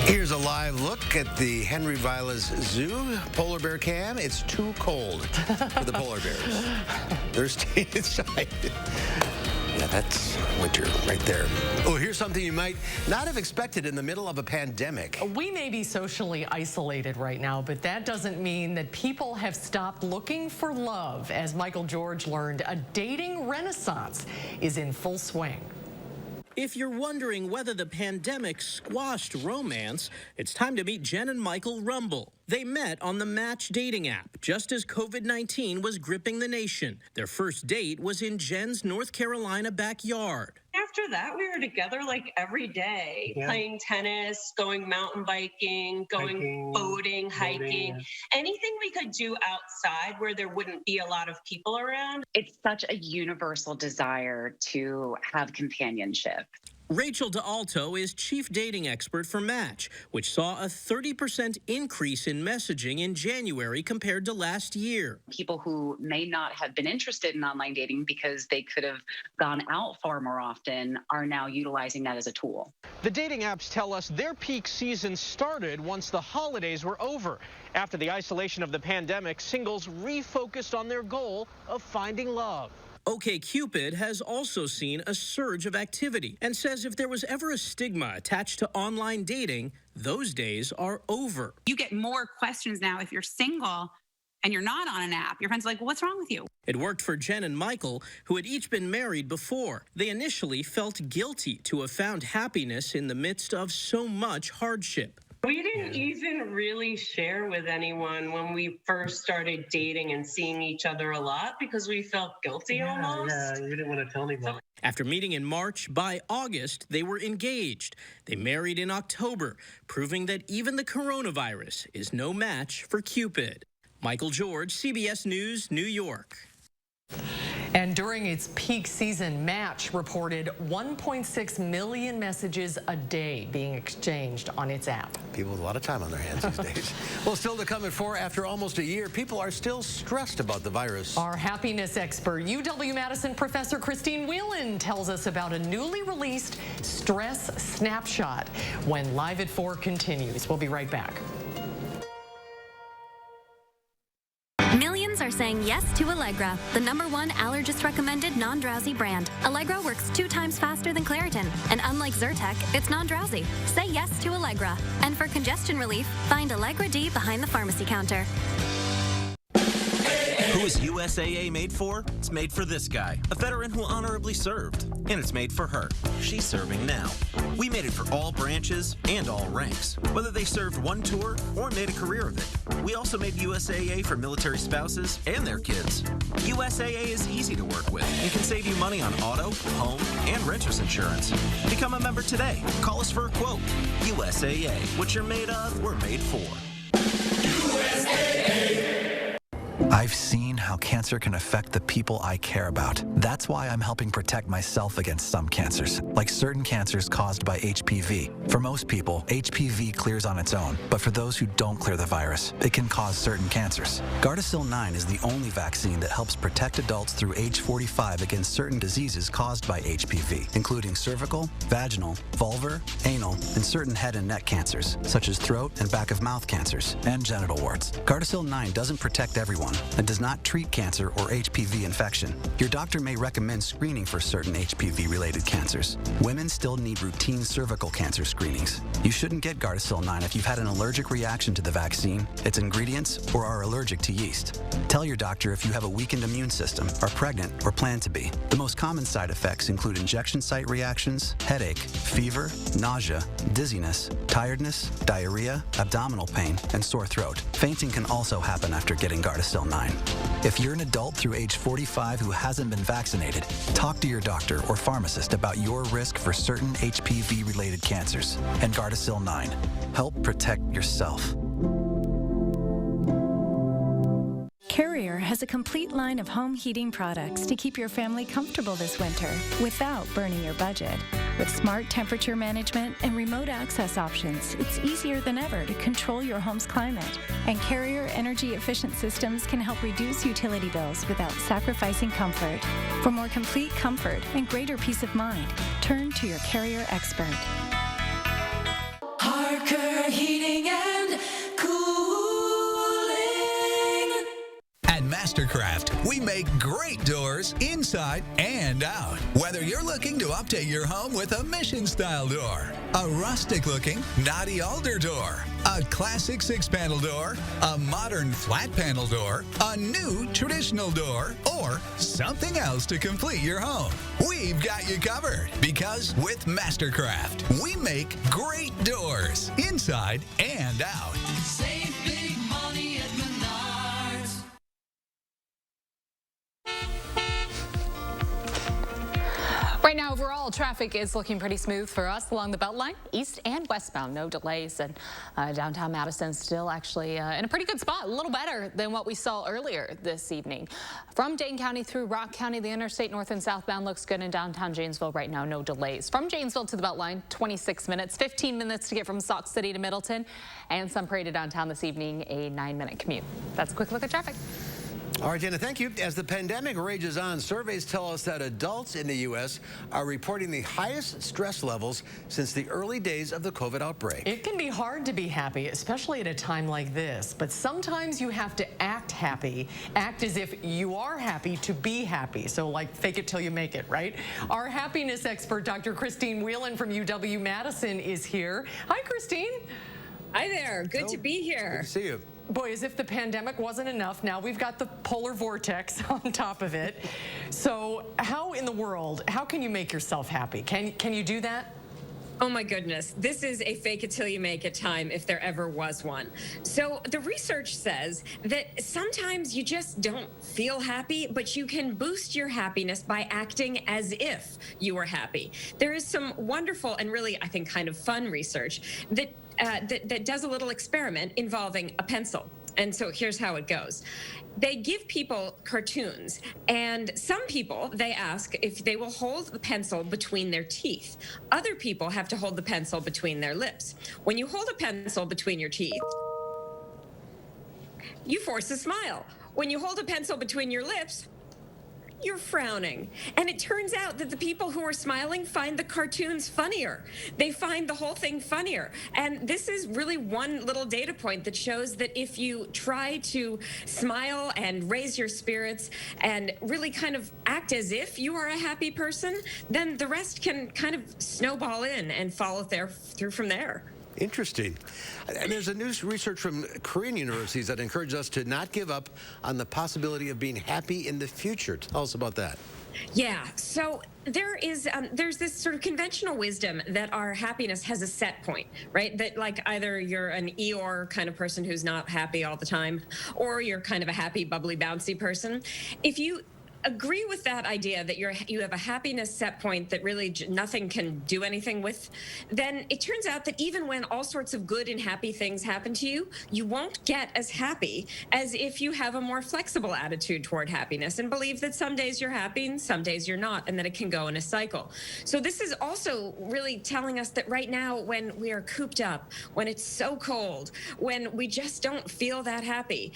Here's a live look at the Henry Vilas Zoo polar bear cam. It's too cold for the polar bears. They're staying inside. Yeah, that's winter right there. Oh, here's something you might not have expected in the middle of a pandemic. We may be socially isolated right now, but that doesn't mean that people have stopped looking for love. As Michael George learned, a dating renaissance is in full swing. If you're wondering whether the pandemic squashed romance, it's time to meet Jen and Michael Rumble. They met on the Match dating app just as COVID-19 was gripping the nation. Their first date was in Jen's North Carolina backyard. After that, we were together like every day, playing tennis, going mountain biking, going boating, hiking, anything we could do outside where there wouldn't be a lot of people around. It's such a universal desire to have companionship. Rachel DeAlto is chief dating expert for Match, which saw a 30% increase in messaging in January compared to last year. People who may not have been interested in online dating because they could have gone out far more often are now utilizing that as a tool. The dating apps tell us their peak season started once the holidays were over. After the isolation of the pandemic, singles refocused on their goal of finding love. OkCupid has also seen a surge of activity and says if there was ever a stigma attached to online dating, those days are over. You get more questions now if you're single and you're not on an app. Your friends are like, what's wrong with you? It worked for Jen and Michael, who had each been married before. They initially felt guilty to have found happiness in the midst of so much hardship. We didn't even really share with anyone when we first started dating and seeing each other a lot because we felt guilty almost. Yeah, we didn't want to tell anybody. After meeting in March, by August, they were engaged. They married in October, proving that even the coronavirus is no match for Cupid. Michael George, CBS News, New York. And during its peak season, Match reported 1.6 million messages a day being exchanged on its app. People with a lot of time on their hands these days. Well, still to come at 4, after almost a year, people are still stressed about the virus. Our happiness expert, UW-Madison professor Christine Whelan, tells us about a newly released stress snapshot when Live at 4 continues. We'll be right back. Millions are saying yes to Allegra, the #1 allergist-recommended non-drowsy brand. Allegra works 2 times faster than Claritin, and unlike Zyrtec, it's non-drowsy. Say yes to Allegra. And for congestion relief, find Allegra D behind the pharmacy counter. Who is USAA made for? It's made for this guy, a veteran who honorably served. And it's made for her. She's serving now. We made it for all branches and all ranks, whether they served one tour or made a career of it. We also made USAA for military spouses and their kids. USAA is easy to work with and can save you money on auto, home, and renter's insurance. Become a member today. Call us for a quote. USAA. What you're made of, we're made for. USAA. I've seen how cancer can affect the people I care about. That's why I'm helping protect myself against some cancers, like certain cancers caused by HPV. For most people, HPV clears on its own, but for those who don't clear the virus, it can cause certain cancers. Gardasil 9 is the only vaccine that helps protect adults through age 45 against certain diseases caused by HPV, including cervical, vaginal, vulvar, anal, and certain head and neck cancers, such as throat and back of mouth cancers, and genital warts. Gardasil 9 doesn't protect everyone and does not treat cancer or HPV infection. Your doctor may recommend screening for certain HPV-related cancers. Women still need routine cervical cancer screenings. You shouldn't get Gardasil 9 if you've had an allergic reaction to the vaccine, its ingredients, or are allergic to yeast. Tell your doctor if you have a weakened immune system, are pregnant, or plan to be. The most common side effects include injection site reactions, headache, fever, nausea, dizziness, tiredness, diarrhea, abdominal pain, and sore throat. Fainting can also happen after getting Gardasil 9. If you're an adult through age 45 who hasn't been vaccinated, talk to your doctor or pharmacist about your risk for certain HPV-related cancers. And Gardasil 9. Help protect yourself. Carrier has a complete line of home heating products to keep your family comfortable this winter without burning your budget. With smart temperature management and remote access options, it's easier than ever to control your home's climate. And Carrier energy-efficient systems can help reduce utility bills without sacrificing comfort. For more complete comfort and greater peace of mind, turn to your Carrier expert. Harker Heating and Cooling. At Mastercraft, we make great doors inside and out. Whether you're looking to update your home with a mission-style door, a rustic-looking knotty alder door, a classic 6-panel door, a modern flat-panel door, a new traditional door, or something else to complete your home, we've got you covered. Because with Mastercraft, we make great doors inside and out. Save big money at Menards. Right now, overall, traffic is looking pretty smooth for us along the Beltline, east and westbound. No delays, and downtown Madison still actually in a pretty good spot, a little better than what we saw earlier this evening. From Dane County through Rock County, the interstate north and southbound looks good in downtown Janesville right now. No delays. From Janesville to the Beltline, 26 minutes, 15 minutes to get from Sauk City to Middleton, and Sun Prairie to downtown this evening, a 9-minute commute. That's a quick look at traffic. All right, Jenna, thank you. As the pandemic rages on, surveys tell us that adults in the U.S. are reporting the highest stress levels since the early days of the COVID outbreak. It can be hard to be happy, especially at a time like this, but sometimes you have to act happy, act as if you are happy to be happy. So like fake it till you make it, right? Our happiness expert, Dr. Christine Whelan from UW-Madison is here. Hi, Christine. Hi there. Good to be here. Good to see you. Boy, as if the pandemic wasn't enough, now we've got the polar vortex on top of it. So how in the world, how can you make yourself happy? Can you do that? Oh my goodness, this is a fake it till you make it time if there ever was one. So the research says that sometimes you just don't feel happy, but you can boost your happiness by acting as if you were happy. There is some wonderful and really, I think, kind of fun research that does a little experiment involving a pencil. And so here's how it goes. They give people cartoons, and some people, they ask if they will hold the pencil between their teeth. Other people have to hold the pencil between their lips. When you hold a pencil between your teeth, you force a smile. When you hold a pencil between your lips, you're frowning. And it turns out that the people who are smiling find the cartoons funnier. They find the whole thing funnier. And this is really one little data point that shows that if you try to smile and raise your spirits and really kind of act as if you are a happy person, then the rest can kind of snowball in and follow through from there. Interesting. And there's a new research from Korean universities that encourages us to not give up on the possibility of being happy in the future. Tell us about that. Yeah, so there's this sort of conventional wisdom that our happiness has a set point, right? That like either you're an Eeyore kind of person who's not happy all the time, or you're kind of a happy, bubbly, bouncy person. If you agree with that idea that you have a happiness set point that really nothing can do anything with, then it turns out that even when all sorts of good and happy things happen to you, you won't get as happy as if you have a more flexible attitude toward happiness and believe that some days you're happy and some days you're not, and that it can go in a cycle. So this is also really telling us that right now, when we are cooped up, when it's so cold, when we just don't feel that happy,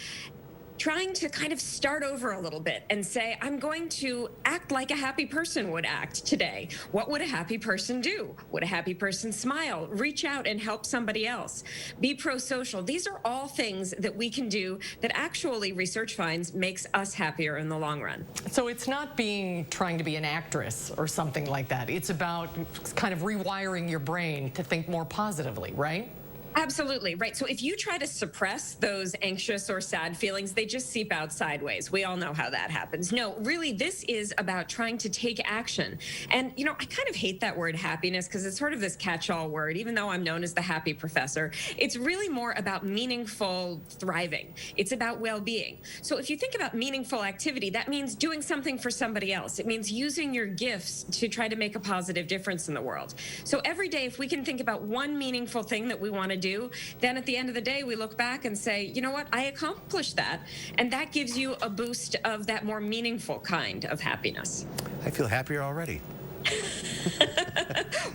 trying to kind of start over a little bit and say, I'm going to act like a happy person would act today. What would a happy person do? Would a happy person smile, reach out and help somebody else, be pro-social? These are all things that we can do that actually research finds makes us happier in the long run. So it's not trying to be an actress or something like that. It's about kind of rewiring your brain to think more positively, right? Absolutely, right. So if you try to suppress those anxious or sad feelings, they just seep out sideways. We all know how that happens. No, really, this is about trying to take action. And, you know, I kind of hate that word happiness because it's sort of this catch-all word, even though I'm known as the happy professor. It's really more about meaningful thriving. It's about well-being. So if you think about meaningful activity, that means doing something for somebody else. It means using your gifts to try to make a positive difference in the world. So every day, if we can think about one meaningful thing that we want to do, then at the end of the day, we look back and say, you know what, I accomplished that. And that gives you a boost of that more meaningful kind of happiness. I feel happier already.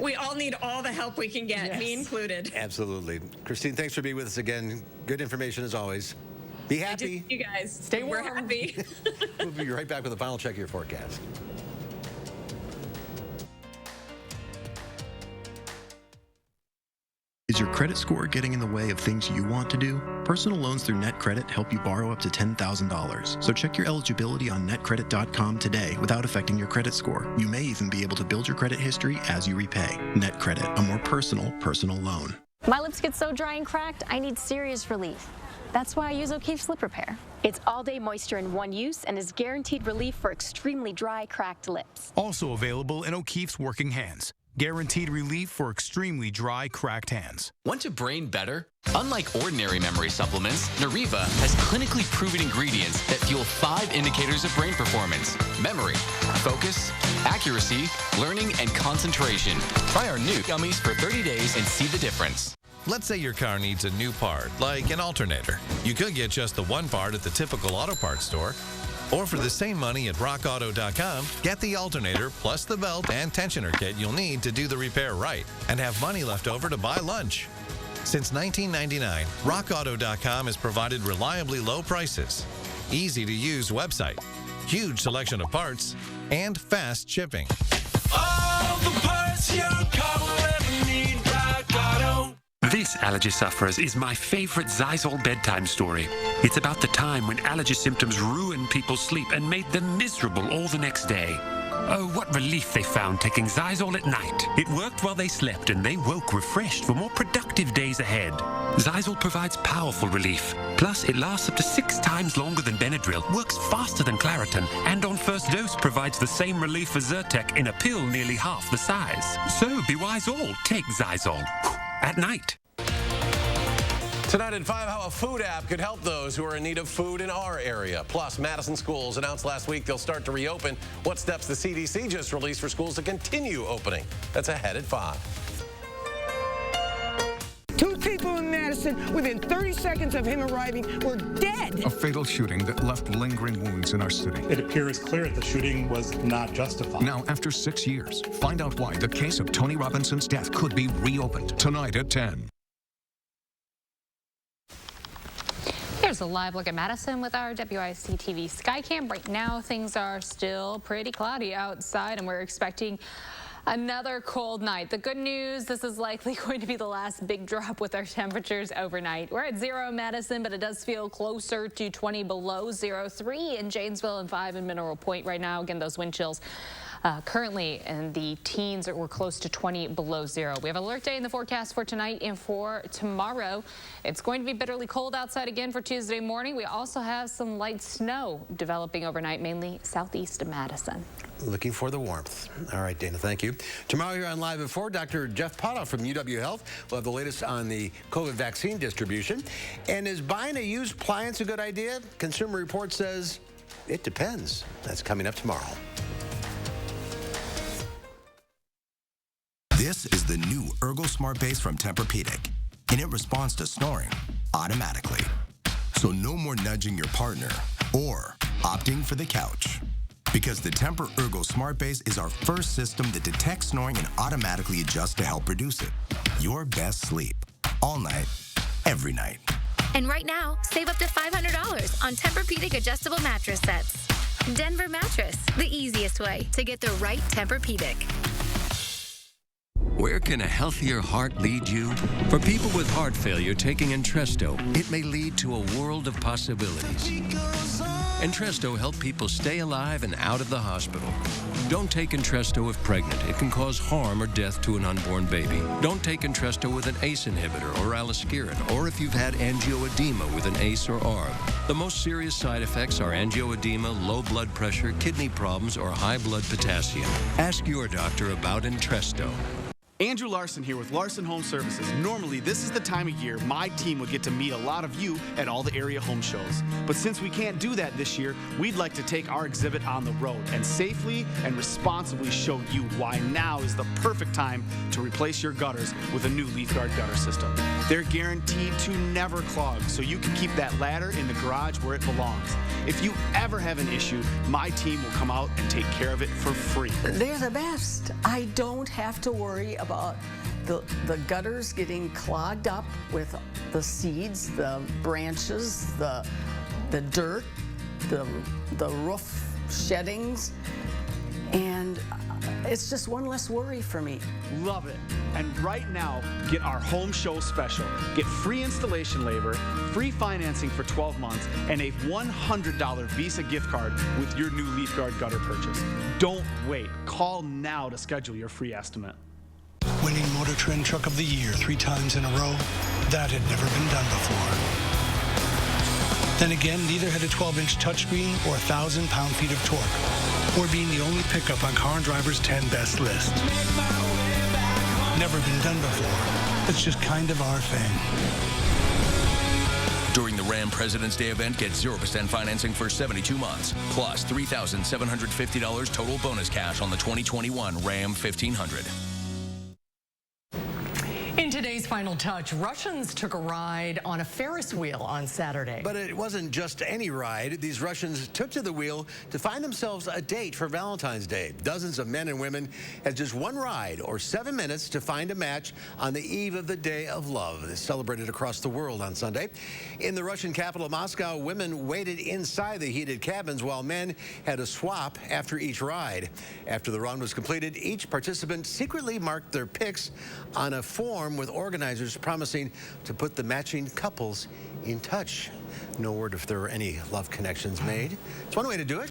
We all need all the help we can get, me included. Absolutely. Christine, thanks for being with us again. Good information as always. Be happy. You guys, stay warm. We're happy. We'll be right back with a final check of your forecast. Is your credit score getting in the way of things you want to do? Personal loans through NetCredit help you borrow up to $10,000. So check your eligibility on netcredit.com today without affecting your credit score. You may even be able to build your credit history as you repay. NetCredit, a more personal loan. My lips get so dry and cracked, I need serious relief. That's why I use O'Keefe's Lip Repair. It's all-day moisture in one use and is guaranteed relief for extremely dry, cracked lips. Also available in O'Keefe's Working Hands. Guaranteed relief for extremely dry, cracked hands. Want to brain better? Unlike ordinary memory supplements, Nariva has clinically proven ingredients that fuel 5 indicators of brain performance: memory, focus, accuracy, learning, and concentration. Try our new gummies for 30 days and see the difference. Let's say your car needs a new part, like an alternator. You could get just the one part at the typical auto parts store. Or for the same money at rockauto.com, get the alternator plus the belt and tensioner kit you'll need to do the repair right and have money left over to buy lunch. Since 1999, rockauto.com has provided reliably low prices, easy-to-use website, huge selection of parts, and fast shipping. All the parts your car will ever need, Rock Auto. This, allergy sufferers, is my favorite Zysol bedtime story. It's about the time when allergy symptoms ruined people's sleep and made them miserable all the next day. Oh, what relief they found taking Zysol at night. It worked while they slept and they woke refreshed for more productive days ahead. Zysol provides powerful relief. Plus, it lasts up to 6 times longer than Benadryl, works faster than Claritin, and on first dose provides the same relief as Zyrtec in a pill nearly half the size. So, be wise all, take Zysol. At night. Tonight at 5, how a food app could help those who are in need of food in our area. Plus, Madison schools announced last week they'll start to reopen. What steps the CDC just released for schools to continue opening. That's ahead at 5. 2 people in Madison, within 30 seconds of him arriving, were dead. A fatal shooting that left lingering wounds in our city. It appears clear the shooting was not justified. Now, after 6 years, find out why the case of Tony Robinson's death could be reopened. Tonight at 10. Here's a live look at Madison with our WIC TV Skycam. Right now, things are still pretty cloudy outside, and we're expecting another cold night. The good news, this is likely going to be the last big drop with our temperatures overnight. We're at 0 in Madison, but it does feel closer to 20 below 0, 3 in Janesville and 5 in Mineral Point right now. Again, those wind chills currently in the teens, we're close to 20 below 0. We have alert day in the forecast for tonight and for tomorrow. It's going to be bitterly cold outside again for Tuesday morning. We also have some light snow developing overnight, mainly southeast of Madison. Looking for the warmth. All right, Dana, thank you. Tomorrow here on Live at 4, Dr. Jeff Potoff from UW Health will have the latest on the COVID vaccine distribution. And is buying a used appliance a good idea? Consumer Report says It depends. That's coming up tomorrow. This is the new Ergo Smart Base from Tempur-Pedic, and it responds to snoring automatically. So no more nudging your partner or opting for the couch. Because the Tempur Ergo Smart Base is our first system that detects snoring and automatically adjusts to help reduce it. Your best sleep, all night, every night. And right now, save up to $500 on Tempur-Pedic adjustable mattress sets. Denver Mattress, the easiest way to get the right Tempur-Pedic. Where can a healthier heart lead you? For people with heart failure taking Entresto, it may lead to a world of possibilities. Entresto helps people stay alive and out of the hospital. Don't take Entresto if pregnant. It can cause harm or death to an unborn baby. Don't take Entresto with an ACE inhibitor or aliskiren, or if you've had angioedema with an ACE or ARB. The most serious side effects are angioedema, low blood pressure, kidney problems, or high blood potassium. Ask your doctor about Entresto. Andrew Larson here with Larson Home Services. Normally, this is the time of year my team would get to meet a lot of you at all the area home shows. But since we can't do that this year, we'd like to take our exhibit on the road and safely and responsibly show you why now is the perfect time to replace your gutters with a new Leaf Guard gutter system. They're guaranteed to never clog, so you can keep that ladder in the garage where it belongs. If you ever have an issue, my team will come out and take care of it for free. They're the best. I don't have to worry about the gutters getting clogged up with the seeds, the branches, the dirt, the roof sheddings, and it's just one less worry for me. Love it. And right now, get our home show special. Get free installation labor, free financing for 12 months, and a $100 Visa gift card with your new Leaf Guard gutter purchase. Don't wait. Call now to schedule your free estimate. Winning Motor Trend Truck of the Year 3 times in a row, that had never been done before. Then again, neither had a 12-inch touchscreen or 1,000 pound-feet of torque, or being the only pickup on Car and Driver's 10 best list. Never been done before. It's just kind of our thing. During the Ram President's Day event, get 0% financing for 72 months, plus $3,750 total bonus cash on the 2021 Ram 1500. In today's Final Touch, Russians took a ride on a Ferris wheel on Saturday. But it wasn't just any ride. These Russians took to the wheel to find themselves a date for Valentine's Day. Dozens of men and women had just one ride, or 7 minutes, to find a match on the eve of the Day of Love. It's celebrated across the world on Sunday. In the Russian capital, Moscow, women waited inside the heated cabins while men had a swap after each ride. After the run was completed, each participant secretly marked their pics on a form with organizers promising to put the matching couples in touch. No word if there were any love connections made. It's one way to do it.